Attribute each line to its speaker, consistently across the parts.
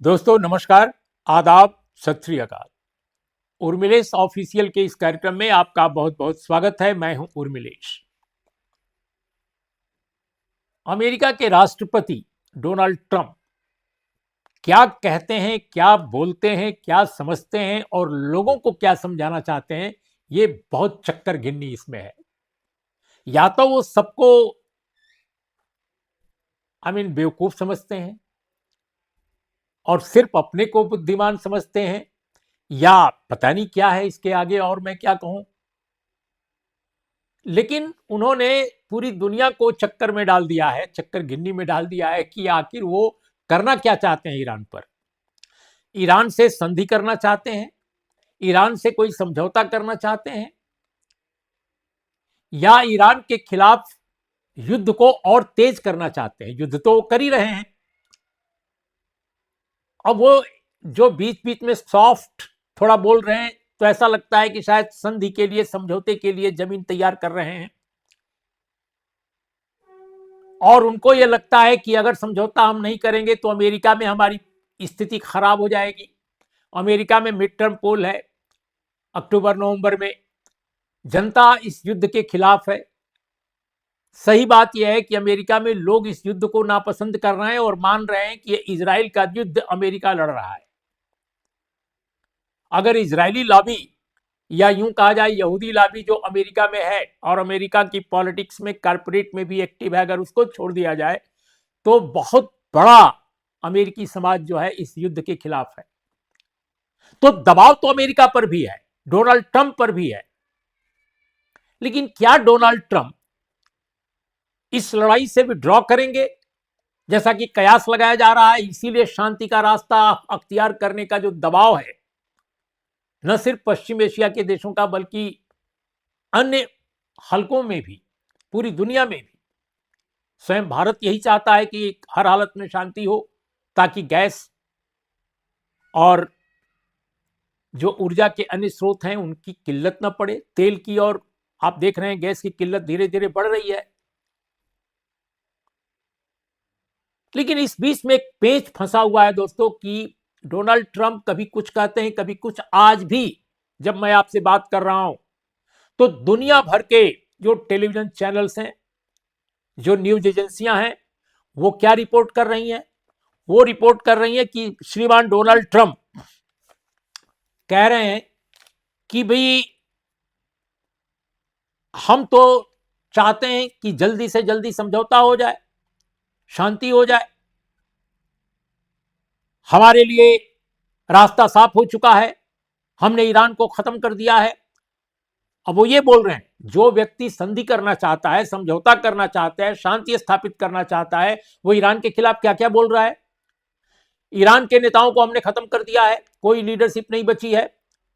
Speaker 1: दोस्तों नमस्कार, आदाब, सत श्री अकाल। उर्मिलेश ऑफिशियल के इस कार्यक्रम में आपका बहुत बहुत स्वागत है। मैं हूं उर्मिलेश। अमेरिका के राष्ट्रपति डोनाल्ड ट्रंप क्या कहते हैं, क्या बोलते हैं, क्या समझते हैं और लोगों को क्या समझाना चाहते हैं, ये बहुत चक्कर गिननी इसमें है। या तो वो सबको बेवकूफ समझते हैं और सिर्फ अपने को बुद्धिमान समझते हैं, या पता नहीं क्या है इसके आगे और मैं क्या कहूं। लेकिन उन्होंने पूरी दुनिया को चक्कर में डाल दिया है, चक्कर गिन्नी में डाल दिया है कि आखिर वो करना क्या चाहते हैं। ईरान पर, ईरान से संधि करना चाहते हैं, ईरान से कोई समझौता करना चाहते हैं, या ईरान के खिलाफ युद्ध को और तेज करना चाहते हैं। युद्ध तो वो कर ही रहे हैं। अब वो जो बीच बीच में सॉफ्ट थोड़ा बोल रहे हैं, तो ऐसा लगता है कि शायद संधि के लिए, समझौते के लिए जमीन तैयार कर रहे हैं। और उनको यह लगता है कि अगर समझौता हम नहीं करेंगे तो अमेरिका में हमारी स्थिति खराब हो जाएगी। अमेरिका में मिड टर्म पोल है अक्टूबर नवंबर में। जनता इस युद्ध के खिलाफ है। सही बात यह है कि अमेरिका में लोग इस युद्ध को नापसंद कर रहे हैं और मान रहे हैं कि इजराइल का युद्ध अमेरिका लड़ रहा है। अगर इजरायली लॉबी, या यूं कहा जाए यहूदी लॉबी जो अमेरिका में है और अमेरिका की पॉलिटिक्स में, कारपोरेट में भी एक्टिव है, अगर उसको छोड़ दिया जाए तो बहुत बड़ा अमेरिकी समाज जो है इस युद्ध के खिलाफ है। तो दबाव तो अमेरिका पर भी है, डोनाल्ड ट्रंप पर भी है। लेकिन क्या डोनाल्ड ट्रंप इस लड़ाई से विड्रॉ करेंगे, जैसा कि कयास लगाया जा रहा है? इसीलिए शांति का रास्ता अख्तियार करने का जो दबाव है, न सिर्फ पश्चिम एशिया के देशों का बल्कि अन्य हलकों में भी, पूरी दुनिया में भी। स्वयं भारत यही चाहता है कि हर हालत में शांति हो, ताकि गैस और जो ऊर्जा के अन्य स्रोत हैं उनकी किल्लत न पड़े। तेल की, और आप देख रहे हैं गैस की किल्लत धीरे धीरे बढ़ रही है। लेकिन इस बीच में एक पेच फंसा हुआ है दोस्तों, कि डोनाल्ड ट्रंप कभी कुछ कहते हैं, कभी कुछ। आज भी जब मैं आपसे बात कर रहा हूं तो दुनिया भर के जो टेलीविजन चैनल्स हैं, जो न्यूज एजेंसियां हैं, वो क्या रिपोर्ट कर रही हैं? वो रिपोर्ट कर रही हैं कि श्रीमान डोनाल्ड ट्रंप कह रहे हैं कि भाई हम तो चाहते हैं कि जल्दी से जल्दी समझौता हो जाए, शांति हो जाए। हमारे लिए रास्ता साफ हो चुका है, हमने ईरान को खत्म कर दिया है। अब वो ये बोल रहे हैं, जो व्यक्ति संधि करना चाहता है, समझौता करना चाहता है, शांति स्थापित करना चाहता है, वो ईरान के खिलाफ क्या क्या बोल रहा है। ईरान के नेताओं को हमने खत्म कर दिया है, कोई लीडरशिप नहीं बची है,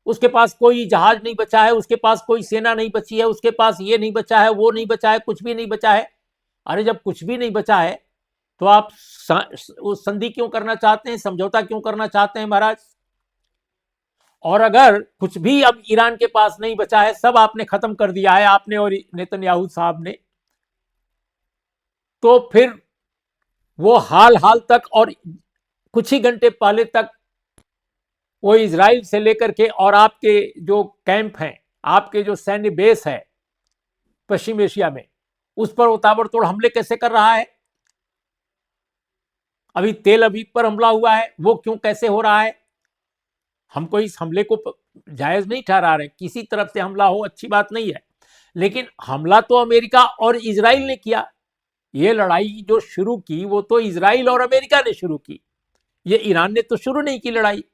Speaker 1: उसके पास कोई जहाज नहीं बचा है, उसके पास कोई सेना नहीं बची है, उसके पास ये नहीं बचा है, वो नहीं बचा है, कुछ भी नहीं बचा है। अरे जब कुछ भी नहीं बचा है तो आप संधि क्यों करना चाहते हैं, समझौता क्यों करना चाहते हैं महाराज? और अगर कुछ भी अब ईरान के पास नहीं बचा है, सब आपने खत्म कर दिया है, आपने और नेतन्याहू साहब ने, तो फिर वो हाल हाल तक और कुछ ही घंटे पहले तक वो इजराइल से लेकर के और आपके जो कैंप हैं, आपके जो सैन्य बेस है पश्चिम एशिया में, उस पर वो ताबड़तोड़ हमले कैसे कर रहा है? अभी तेल अवीव पर हमला हुआ है, वो क्यों, कैसे हो रहा है? हमको इस हमले को जायज नहीं ठहरा रहे। किसी तरफ से हमला हो अच्छी बात नहीं है, लेकिन हमला तो अमेरिका और इजराइल ने किया। ये लड़ाई जो शुरू की वो तो इजराइल और अमेरिका ने शुरू की, ये ईरान ने तो शुरू नहीं की लड़ाई।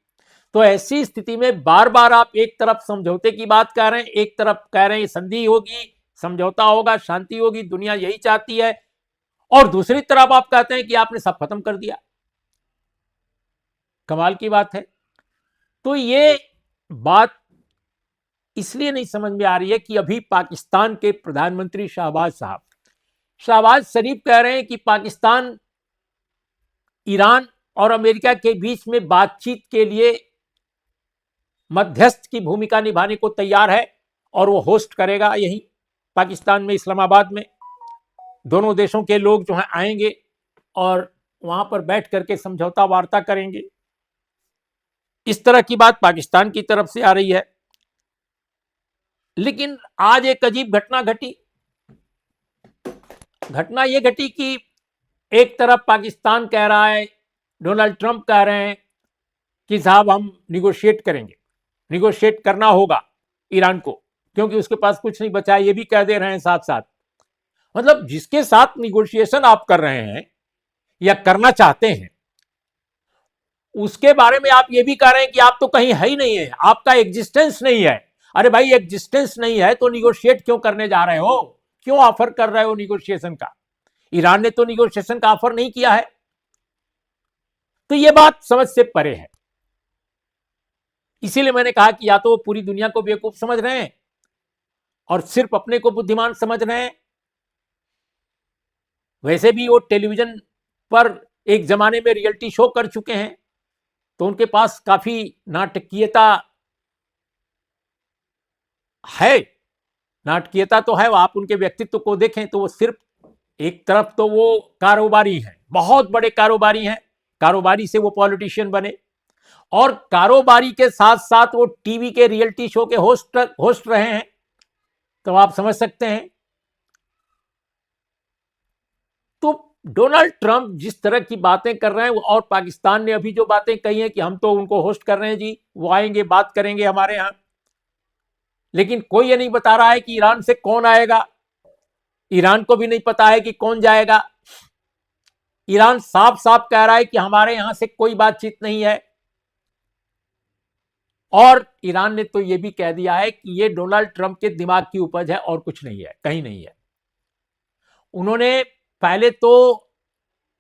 Speaker 1: तो ऐसी स्थिति में बार बार आप एक तरफ समझौते की बात कर रहे हैं, एक तरफ कह रहे हैं संधि होगी, समझौता होगा, शांति होगी, दुनिया यही चाहती है, और दूसरी तरफ आप कहते हैं कि आपने सब खत्म कर दिया। कमाल की बात है। तो ये बात इसलिए नहीं समझ में आ रही है कि अभी पाकिस्तान के प्रधानमंत्री शहबाज शरीफ कह रहे हैं कि पाकिस्तान ईरान और अमेरिका के बीच में बातचीत के लिए मध्यस्थ की भूमिका निभाने को तैयार है, और वो होस्ट करेगा यहीं पाकिस्तान में, इस्लामाबाद में। दोनों देशों के लोग जो हैं आएंगे और वहां पर बैठ करके समझौता वार्ता करेंगे। इस तरह की बात पाकिस्तान की तरफ से आ रही है। लेकिन आज एक अजीब घटना घटी। घटना यह घटी कि एक तरफ पाकिस्तान कह रहा है, डोनाल्ड ट्रंप कह रहे हैं कि साहब हम निगोशिएट करेंगे, निगोशिएट करना होगा ईरान को, क्योंकि उसके पास कुछ नहीं बचा है, ये भी कह दे रहे हैं साथ साथ। मतलब जिसके साथ निगोशिएशन आप कर रहे हैं या करना चाहते हैं, उसके बारे में आप ये भी कह रहे हैं कि आप तो कहीं है ही नहीं है, आपका एग्जिस्टेंस नहीं है। अरे भाई, एग्जिस्टेंस नहीं है तो निगोशिएट क्यों करने जा रहे हो? क्यों ऑफर कर रहे हो निगोशिएशन का? ईरान ने तो निगोशिएशन का ऑफर नहीं किया है। तो यह बात समझ से परे है। इसीलिए मैंने कहा कि या तो वो पूरी दुनिया को बेवकूफ समझ रहे हैं और सिर्फ अपने को बुद्धिमान समझ रहे हैं। वैसे भी वो टेलीविजन पर एक जमाने में रियलिटी शो कर चुके हैं, तो उनके पास काफी नाटकीयता है। नाटकीयता तो है, वो आप उनके व्यक्तित्व को देखें तो वो सिर्फ एक तरफ तो वो कारोबारी हैं, बहुत बड़े कारोबारी हैं, कारोबारी से वो पॉलिटिशियन बने, और कारोबारी के साथ साथ वो टीवी के रियलिटी शो के होस्ट रहे हैं। तो आप समझ सकते हैं। तो डोनाल्ड ट्रंप जिस तरह की बातें कर रहे हैं, और पाकिस्तान ने अभी जो बातें कही हैं कि हम तो उनको होस्ट कर रहे हैं जी, वो आएंगे, बात करेंगे हमारे यहां, लेकिन कोई ये नहीं बता रहा है कि ईरान से कौन आएगा। ईरान को भी नहीं पता है कि कौन जाएगा। ईरान साफ साफ कह रहा है कि हमारे यहां से कोई बातचीत नहीं है। और ईरान ने तो यह भी कह दिया है कि यह डोनाल्ड ट्रंप के दिमाग की उपज है और कुछ नहीं है, कहीं नहीं है। उन्होंने पहले तो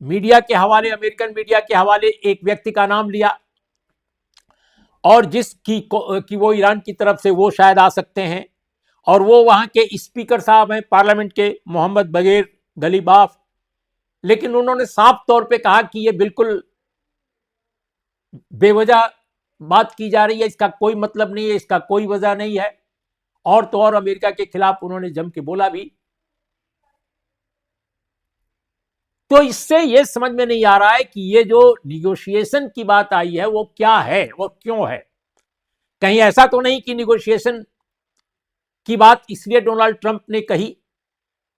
Speaker 1: मीडिया के हवाले, अमेरिकन मीडिया के हवाले एक व्यक्ति का नाम लिया, और जिसकी कि वो ईरान की तरफ से वो शायद आ सकते हैं, और वो वहां के स्पीकर साहब हैं पार्लियामेंट के, मोहम्मद बगैर गलीबाफ। लेकिन उन्होंने साफ तौर पे कहा कि ये बिल्कुल बेवजह बात की जा रही है, इसका कोई मतलब नहीं है, इसका कोई वजह नहीं है। और तो और अमेरिका के खिलाफ उन्होंने जम के बोला भी। तो इससे यह समझ में नहीं आ रहा है कि ये जो निगोशिएशन की बात आई है वो क्या है, वो क्यों है। कहीं ऐसा तो नहीं कि निगोशिएशन की बात इसलिए डोनाल्ड ट्रंप ने कही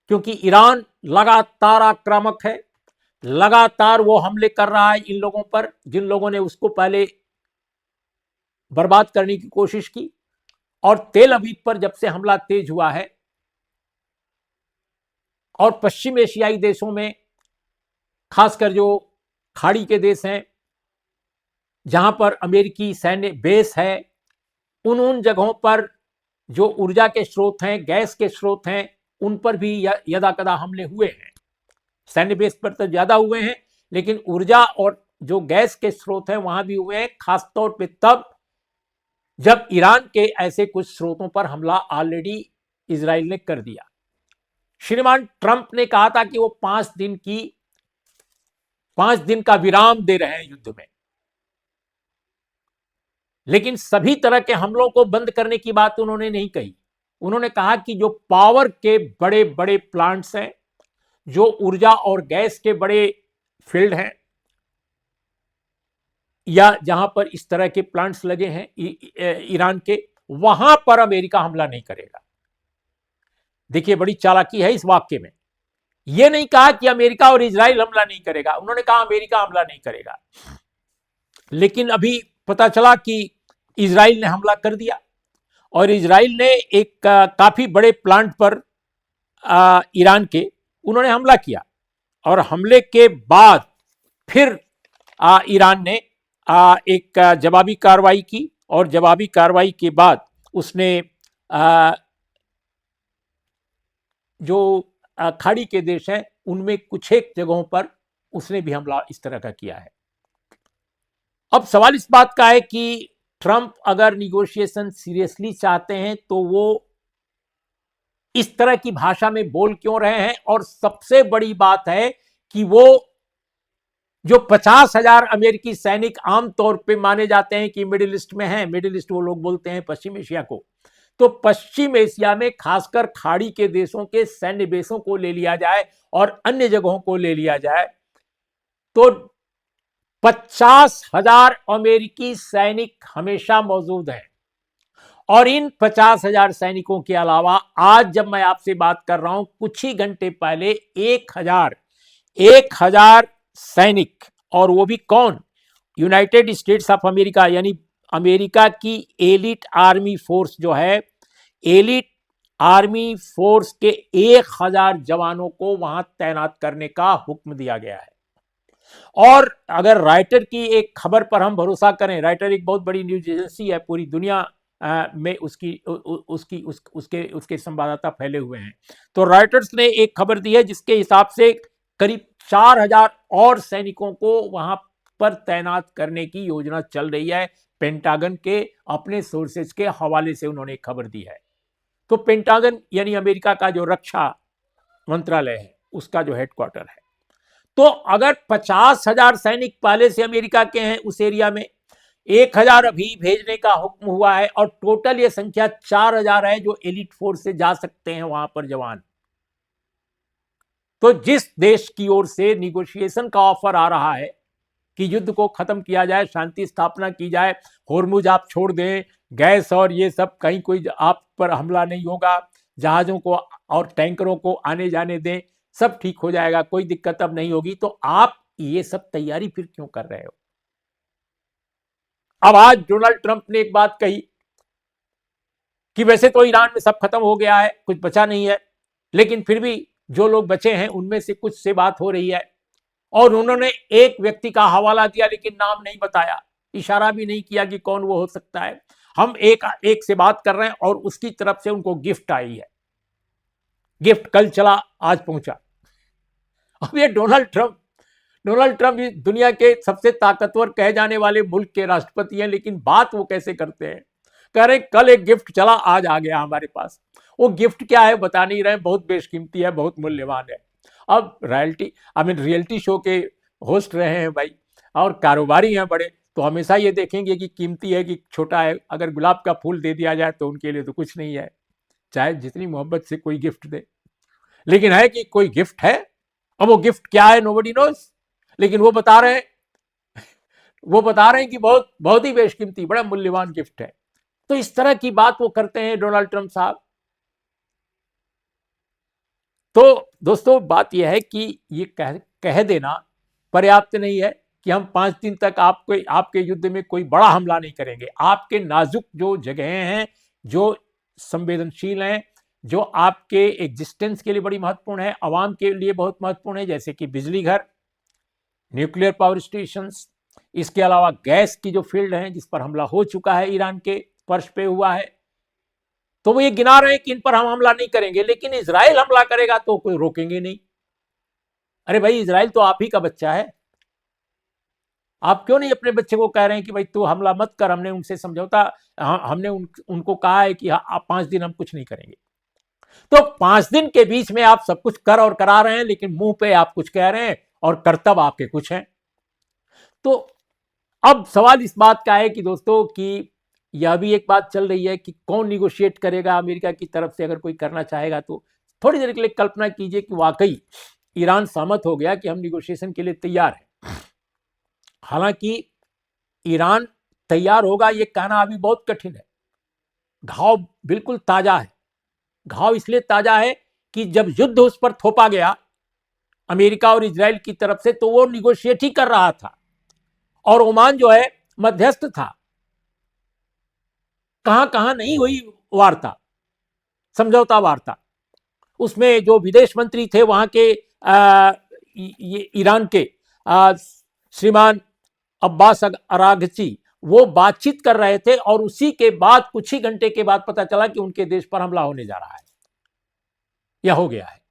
Speaker 1: क्योंकि ईरान लगातार आक्रामक है, लगातार वो हमले कर रहा है इन लोगों पर जिन लोगों ने उसको पहले बर्बाद करने की कोशिश की। और तेल अवीव पर जब से हमला तेज हुआ है, और पश्चिम एशियाई देशों में, खासकर जो खाड़ी के देश हैं जहां पर अमेरिकी सैन्य बेस है, उन जगहों पर जो ऊर्जा के स्रोत हैं, गैस के स्रोत हैं, उन पर भी यदाकदा हमले हुए हैं। सैन्य बेस पर तो ज्यादा हुए हैं, लेकिन ऊर्जा और जो गैस के स्रोत हैं वहां भी हुए हैं, खासतौर पे तब जब ईरान के ऐसे कुछ स्रोतों पर हमला ऑलरेडी इजराइल ने कर दिया। श्रीमान ट्रंप ने कहा था कि वो 5 दिन का विराम दे रहे हैं युद्ध में, लेकिन सभी तरह के हमलों को बंद करने की बात उन्होंने नहीं कही। उन्होंने कहा कि जो पावर के बड़े बड़े प्लांट्स हैं, जो ऊर्जा और गैस के बड़े फील्ड हैं, या जहां पर इस तरह के प्लांट्स लगे हैं ईरान के, वहां पर अमेरिका हमला नहीं करेगा। देखिए, बड़ी चालाकी है इस वाक्य में। यह नहीं कहा कि अमेरिका और इजराइल हमला नहीं करेगा, उन्होंने कहा अमेरिका हमला नहीं करेगा। लेकिन अभी पता चला कि इजराइल ने हमला कर दिया, और इजराइल ने एक काफी बड़े प्लांट पर ईरान के उन्होंने हमला किया, और हमले के बाद फिर ईरान ने एक जवाबी कार्रवाई की, और जवाबी कार्रवाई के बाद उसने जो खाड़ी के देश हैं उनमें कुछ एक जगहों पर उसने भी हमला इस तरह का किया है। अब सवाल इस बात का है कि ट्रंप अगर निगोशिएशन सीरियसली चाहते हैं तो वो इस तरह की भाषा में बोल क्यों रहे हैं। और सबसे बड़ी बात है कि वो जो 50,000 अमेरिकी सैनिक आमतौर पे माने जाते हैं कि मिडिल ईस्ट में हैं, मिडिल ईस्ट वो लोग बोलते हैं पश्चिम एशिया को, तो पश्चिम एशिया में खासकर खाड़ी के देशों के सैन्य बेसों को ले लिया जाए और अन्य जगहों को ले लिया जाए, तो 50,000 अमेरिकी सैनिक हमेशा मौजूद हैं। और इन 50,000 सैनिकों के अलावा आज जब मैं आपसे बात कर रहा हूं, कुछ ही घंटे पहले 1,000 सैनिक, और वो भी कौन? यूनाइटेड स्टेट्स ऑफ अमेरिका, यानी अमेरिका की एलिट आर्मी फोर्स जो है, एलिट आर्मी फोर्स के 1,000 जवानों को वहां तैनात करने का हुक्म दिया गया है। और अगर राइटर की एक खबर पर हम भरोसा करें, राइटर एक बहुत बड़ी न्यूज एजेंसी है, पूरी दुनिया में उसके संवाददाता फैले हुए हैं। तो राइटर्स ने एक खबर दी है जिसके हिसाब से करीब 4,000 और सैनिकों को वहां पर तैनात करने की योजना चल रही है। पेंटागन के अपने सोर्सेज के हवाले से उन्होंने खबर दी है। तो पेंटागन यानी अमेरिका का जो रक्षा मंत्रालय है, उसका जो हेडक्वार्टर है। तो अगर 50,000 सैनिक पहले से अमेरिका के हैं उस एरिया में, 1,000 अभी भेजने का हुक्म हुआ है, और टोटल ये संख्या 4,000 है जो एलिट फोर्स से जा सकते हैं वहां पर जवान। तो जिस देश की ओर से निगोशिएशन का ऑफर आ रहा है कि युद्ध को खत्म किया जाए, शांति स्थापना की जाए, होर्मुज आप छोड़ दें, गैस और ये सब, कहीं कोई आप पर हमला नहीं होगा, जहाजों को और टैंकरों को आने जाने दें, सब ठीक हो जाएगा, कोई दिक्कत अब नहीं होगी, तो आप ये सब तैयारी फिर क्यों कर रहे हो? अब आज डोनाल्ड ट्रंप ने एक बात कही कि वैसे तो ईरान में सब खत्म हो गया है, कुछ बचा नहीं है, लेकिन फिर भी जो लोग बचे हैं उनमें से कुछ से बात हो रही है। और उन्होंने एक व्यक्ति का हवाला दिया, लेकिन नाम नहीं बताया, इशारा भी नहीं किया कि कौन वो हो सकता है। हम एक से बात कर रहे हैं और उसकी तरफ से उनको गिफ्ट आई है। गिफ्ट कल चला, आज पहुंचा। अब ये डोनाल्ड ट्रंप दुनिया के सबसे ताकतवर कहे जाने वाले मुल्क के राष्ट्रपति हैं, लेकिन बात वो कैसे करते हैं? कह रहे कल एक गिफ्ट चला, आज आ गया हमारे पास। वो गिफ्ट क्या है बता नहीं रहे, बहुत बेशकीमती है, बहुत मूल्यवान है। अब रियलिटी शो के होस्ट रहे हैं भाई, और कारोबारी हैं बड़े, तो हमेशा ये देखेंगे कि कीमती है कि छोटा है। अगर गुलाब का फूल दे दिया जाए तो उनके लिए तो कुछ नहीं है, चाहे जितनी मोहब्बत से कोई गिफ्ट दे, लेकिन है कि कोई गिफ्ट है। अब वो गिफ्ट क्या है नोबडी नोस, लेकिन वो बता रहे हैं कि बहुत बहुत ही बेशकीमती, बड़ा मूल्यवान गिफ्ट है। तो इस तरह की बात वो करते हैं डोनाल्ड ट्रंप साहब। तो दोस्तों बात यह है कि ये कह देना पर्याप्त नहीं है कि हम 5 दिन तक आपके युद्ध में कोई बड़ा हमला नहीं करेंगे। आपके नाजुक जो जगहें हैं, जो संवेदनशील हैं, जो आपके एग्जिस्टेंस के लिए बड़ी महत्वपूर्ण है, आवाम के लिए बहुत महत्वपूर्ण है, जैसे कि बिजली घर, न्यूक्लियर पावर स्टेशन, इसके अलावा गैस की जो फील्ड है जिस पर हमला हो चुका है, ईरान के फर्श पे हुआ है, तो वो ये गिना रहे हैं कि इन पर हम हमला नहीं करेंगे, लेकिन इजराइल हमला करेगा तो कोई रोकेंगे नहीं। अरे भाई, इजराइल तो आप ही का बच्चा है, आप क्यों नहीं अपने बच्चे को कह रहे हैं कि भाई तू हमला मत कर? हमने उनसे समझौता, हमने उनको कहा है कि आप 5 दिन हम कुछ नहीं करेंगे। तो 5 दिन के बीच में आप सब कुछ कर और करा रहे हैं, लेकिन मुंह पे आप कुछ कह रहे हैं और करतब आपके कुछ हैं। तो अब सवाल इस बात का है कि दोस्तों, कि यह भी एक बात चल रही है कि कौन निगोशिएट करेगा अमेरिका की तरफ से, अगर कोई करना चाहेगा तो। थोड़ी देर के लिए कल्पना कीजिए कि वाकई ईरान सहमत हो गया कि हम निगोशिएशन के लिए तैयार हैं। हालांकि ईरान तैयार होगा ये कहना अभी बहुत कठिन है। घाव बिल्कुल ताजा है। घाव इसलिए ताजा है कि जब युद्ध उस पर थोपा गया अमेरिका और इजराइल की तरफ से, तो वो निगोशिएट ही कर रहा था, और ओमान जो है मध्यस्थ था। कहां कहां नहीं हुई वार्ता, समझौता वार्ता। उसमें जो विदेश मंत्री थे वहां के ये ईरान के श्रीमान अब्बास अरागची, वो बातचीत कर रहे थे, और उसी के बाद कुछ ही घंटे के बाद पता चला कि उनके देश पर हमला होने जा रहा है या हो गया है।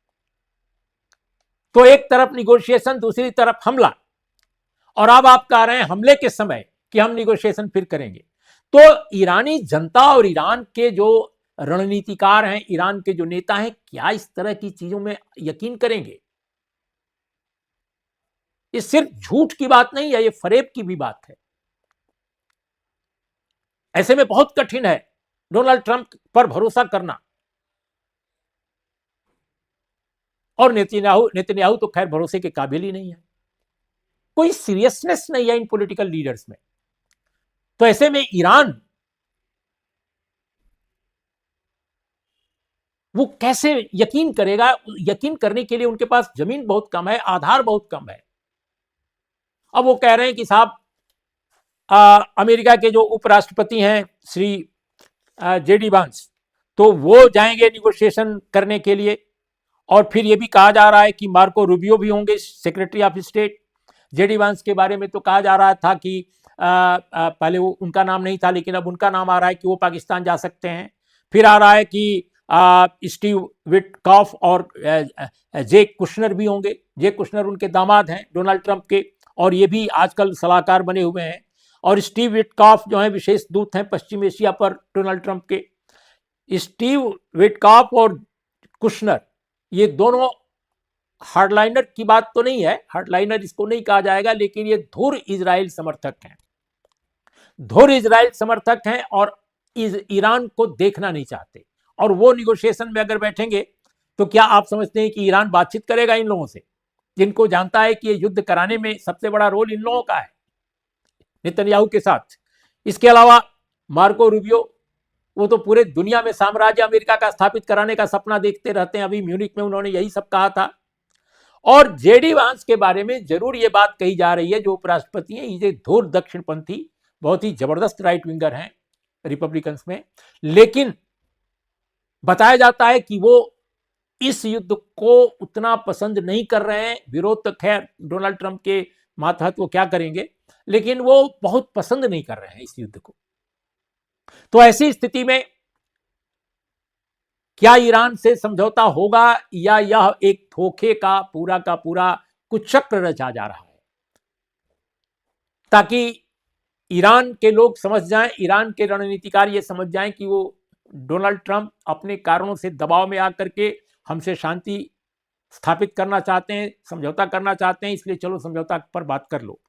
Speaker 1: तो एक तरफ निगोशिएशन, दूसरी तरफ हमला, और अब आप कह रहे हैं हमले के समय कि हम निगोशिएशन फिर करेंगे। तो ईरानी जनता और ईरान के जो रणनीतिकार हैं, ईरान के जो नेता हैं, क्या इस तरह की चीजों में यकीन करेंगे? ये सिर्फ झूठ की बात नहीं है, ये फरेब की भी बात है। ऐसे में बहुत कठिन है डोनाल्ड ट्रंप पर भरोसा करना। और नेतन्याहू तो खैर भरोसे के काबिल ही नहीं है। कोई सीरियसनेस नहीं है इन पॉलिटिकल लीडर्स में। तो ऐसे में ईरान वो कैसे यकीन करेगा? यकीन करने के लिए उनके पास जमीन बहुत कम है, आधार बहुत कम है। अब वो कह रहे हैं कि साहब अमेरिका के जो उपराष्ट्रपति हैं श्री जेडी वांस, तो वो जाएंगे निगोशिएशन करने के लिए। और फिर ये भी कहा जा रहा है कि मार्को रूबियो भी होंगे सेक्रेटरी ऑफ स्टेट। जेडी वांस के बारे में तो कहा जा रहा था कि पहले वो उनका नाम नहीं था, लेकिन अब उनका नाम आ रहा है कि वो पाकिस्तान जा सकते हैं। फिर आ रहा है कि स्टीव विटकॉफ और जे कुशनर भी होंगे। जे कुशनर उनके दामाद हैं डोनाल्ड ट्रंप के, और ये भी आजकल सलाहकार बने हुए हैं। और स्टीव विटकॉफ जो है विशेष दूत हैं पश्चिम एशिया पर डोनाल्ड ट्रंप के। स्टीव विटकॉफ और कुशनर ये दोनों हार्डलाइनर की बात तो नहीं है, हार्डलाइनर इसको नहीं कहा जाएगा, लेकिन ये धुर इजराइल समर्थक हैं, धुर इजराइल समर्थक हैं और ईरान को देखना नहीं चाहते। और वो निगोशिएशन में अगर बैठेंगे तो क्या आप समझते हैं कि ईरान बातचीत करेगा इन लोगों से, जिनको जानता है कि ये युद्ध कराने में सबसे बड़ा रोल इन लोगों का है नेतन्याहू के साथ? इसके अलावा मार्को रूबियो, वो तो पूरे दुनिया में साम्राज्य अमेरिका का स्थापित कराने का सपना देखते रहते हैं। अभी म्यूनिक में उन्होंने यही सब कहा था। और जेडी वांस के बारे में जरूर ये बात कही जा रही है, जो उपराष्ट्रपति हैं, ये धुर दक्षिणपंथी बहुत ही जबरदस्त राइट विंगर हैं रिपब्लिकन्स में, लेकिन बताया जाता है कि वो इस युद्ध को उतना पसंद नहीं कर रहे हैं। विरोध तो खैर डोनाल्ड ट्रंप के मातहत वो क्या करेंगे, लेकिन वो बहुत पसंद नहीं कर रहे हैं इस युद्ध को। तो ऐसी स्थिति में क्या ईरान से समझौता होगा या यह एक धोखे का पूरा कुचक्र रचा जा रहा है, ताकि ईरान के लोग समझ जाएं, ईरान के रणनीतिकार ये समझ जाएं कि वो डोनाल्ड ट्रंप अपने कारणों से दबाव में आकर के हमसे शांति स्थापित करना चाहते हैं, समझौता करना चाहते हैं, इसलिए चलो समझौता पर बात कर लो,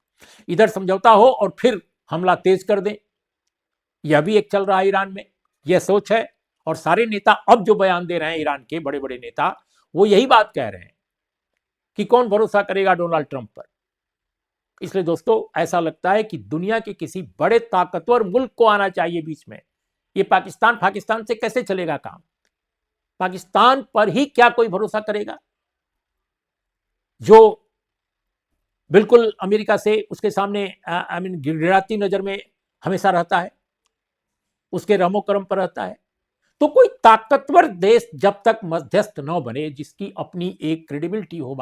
Speaker 1: इधर समझौता हो और फिर हमला तेज कर दें। यह भी एक चल रहा है ईरान में, यह सोच है। और सारे नेता अब जो बयान दे रहे हैं, ईरान के बड़े बड़े नेता, वो यही बात कह रहे हैं कि कौन भरोसा करेगा डोनाल्ड ट्रंप पर। इसलिए दोस्तों ऐसा लगता है कि दुनिया के किसी बड़े ताकतवर मुल्क को आना चाहिए बीच में। ये पाकिस्तान से कैसे चलेगा काम? पाकिस्तान पर ही क्या कोई भरोसा करेगा, जो बिल्कुल अमेरिका से उसके सामने गिड़गिड़ाती नजर में हमेशा रहता है, उसके रहमो करम पर रहता है। तो कोई ताकतवर देश जब तक मध्यस्थ न बने, जिसकी अपनी एक क्रेडिबिलिटी हो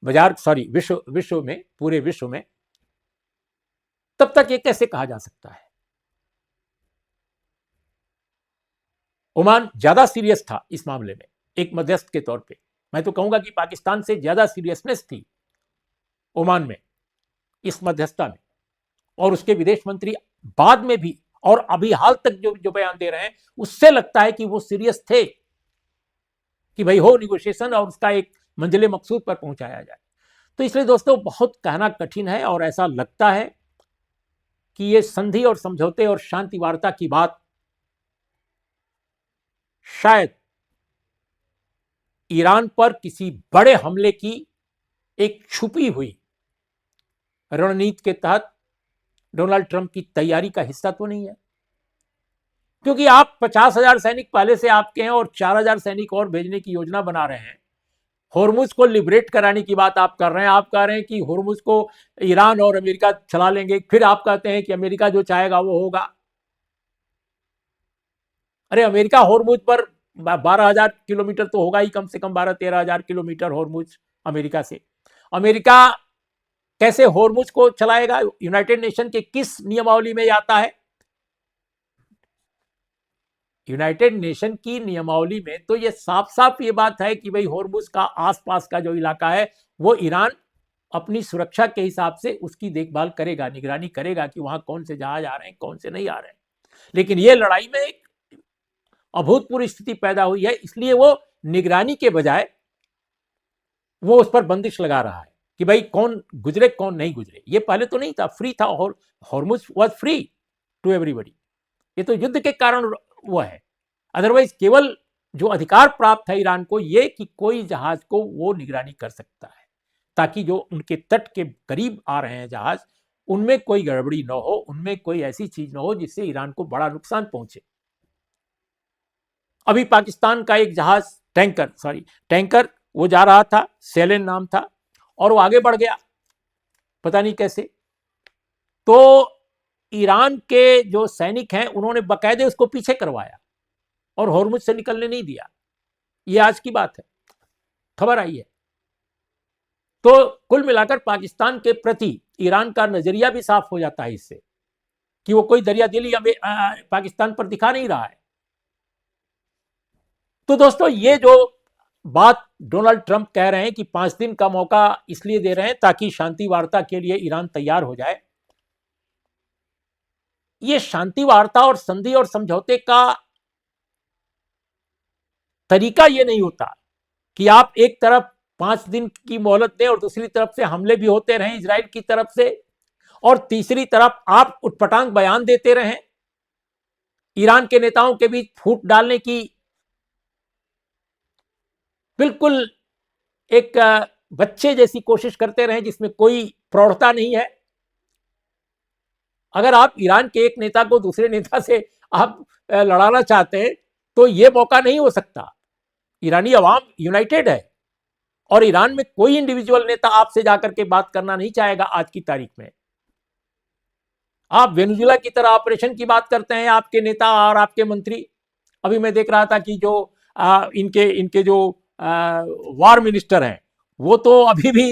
Speaker 1: विश्व में, पूरे विश्व में, तब तक ये कैसे कहा जा सकता है? ओमान ज्यादा सीरियस था इस मामले में एक मध्यस्थ के तौर पे। मैं तो कहूंगा कि पाकिस्तान से ज्यादा सीरियसनेस थी ओमान में इस मध्यस्थता में। और उसके विदेश मंत्री बाद में भी और अभी हाल तक जो बयान दे रहे हैं, उससे लगता है कि वो सीरियस थे कि भाई हो निगोशिएशन और उसका एक मंजिले मकसूद पर पहुंचाया जाए। तो इसलिए दोस्तों बहुत कहना कठिन है, और ऐसा लगता है कि ये संधि और समझौते और शांति वार्ता की बात शायद ईरान पर किसी बड़े हमले की एक छुपी हुई रणनीति के तहत डोनाल्ड ट्रंप की तैयारी का हिस्सा तो नहीं है। क्योंकि आप 50,000 सैनिक पहले से आपके हैं और 4,000 सैनिक और भेजने की योजना बना रहे हैं। होर्मुज को लिबरेट कराने की बात आप कर रहे हैं। आप कह रहे हैं कि होर्मुज को ईरान और अमेरिका चला लेंगे, फिर आप कहते हैं कि अमेरिका जो चाहेगा वो होगा। अरे अमेरिका होर्मुज पर 12,000 किलोमीटर तो होगा ही, कम से कम 12-13,000 किलोमीटर होर्मुज अमेरिका से। अमेरिका कैसे होर्मुज को चलाएगा? यूनाइटेड नेशन के किस नियमावली में आता है? यूनाइटेड नेशन की नियमावली में तो ये साफ साफ ये बात है कि भाई होर्मुज का आसपास का जो इलाका है वो ईरान अपनी सुरक्षा के हिसाब से उसकी देखभाल करेगा, निगरानी करेगा कि वहां कौन से जहाज आ रहे हैं, कौन से नहीं आ रहे हैं। लेकिन ये लड़ाई में एक अभूतपूर्व स्थिति पैदा हुई है, इसलिए वो निगरानी के बजाय वो उस पर बंदिश लगा रहा है कि भाई कौन गुजरे कौन नहीं गुजरे। ये पहले तो नहीं था, फ्री था, और Hormuz was free to everybody. ये तो युद्ध के कारण वो है। अदरवाइज केवल जो अधिकार प्राप्त है ईरान को ये कि कोई जहाज को वो निगरानी कर सकता है, ताकि जो उनके तट के करीब आ रहे हैं जहाज, उनमें कोई गड़बड़ी न हो, उनमें कोई ऐसी चीज न हो जिससे ईरान को बड़ा नुकसान पहुंचे। अभी पाकिस्तान का एक जहाज टैंकर वो जा रहा था, सेलेन नाम था, और वो आगे बढ़ गया, पता नहीं कैसे। तो ईरान के जो सैनिक हैं उन्होंने बकायदे उसको पीछे करवाया और होर्मुज से निकलने नहीं दिया। ये आज की बात है, खबर आई है। तो कुल मिलाकर पाकिस्तान के प्रति ईरान का नजरिया भी साफ हो जाता है इससे, कि वो कोई दरियादिली पाकिस्तान पर दिखा नहीं रहा है। तो दोस्तों, ये जो बात डोनाल्ड ट्रंप कह रहे हैं कि 5 दिन का मौका इसलिए दे रहे हैं ताकि शांति वार्ता के लिए ईरान तैयार हो जाए, ये शांति वार्ता और संधि और समझौते का तरीका ये नहीं होता कि आप एक तरफ 5 दिन की मोहलत दें और दूसरी तरफ से हमले भी होते रहें इजराइल की तरफ से, और तीसरी तरफ आप उटपटांग बयान देते रहें, ईरान के नेताओं के बीच फूट डालने की बिल्कुल एक बच्चे जैसी कोशिश करते रहें जिसमें कोई प्रौढ़ता नहीं है। अगर आप ईरान के एक नेता को दूसरे नेता से आप लड़ाना चाहते हैं तो यह मौका नहीं हो सकता। ईरानी अवाम यूनाइटेड है और ईरान में कोई इंडिविजुअल नेता आपसे जाकर के बात करना नहीं चाहेगा आज की तारीख में। आप वेनेजुएला की तरह ऑपरेशन की बात करते हैं आपके नेता और आपके मंत्री। अभी मैं देख रहा था कि जो इनके जो वार मिनिस्टर हैं वो तो अभी भी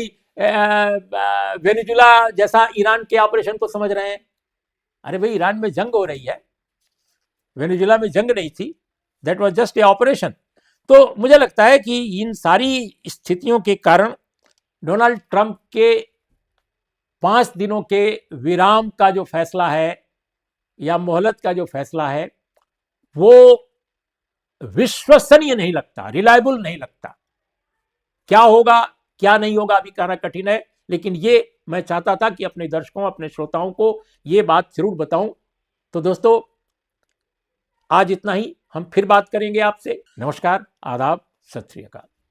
Speaker 1: वेनेजुएला जैसा ईरान के ऑपरेशन को समझ रहे हैं। अरे भाई, ईरान में जंग हो रही है, वेनेजुएला में जंग नहीं थी, that was just a operation. तो मुझे लगता है कि इन सारी स्थितियों के कारण डोनाल्ड ट्रंप के 5 दिनों के विराम का जो फैसला है या मोहलत का जो फैसला है वो विश्वसनीय नहीं लगता, रिलायबल नहीं लगता। क्या होगा क्या नहीं होगा अभी कहना कठिन है, लेकिन ये मैं चाहता था कि अपने दर्शकों, अपने श्रोताओं को ये बात जरूर बताऊं। तो दोस्तों, आज इतना ही, हम फिर बात करेंगे आपसे। नमस्कार, आदाब, सत श्री अकाल।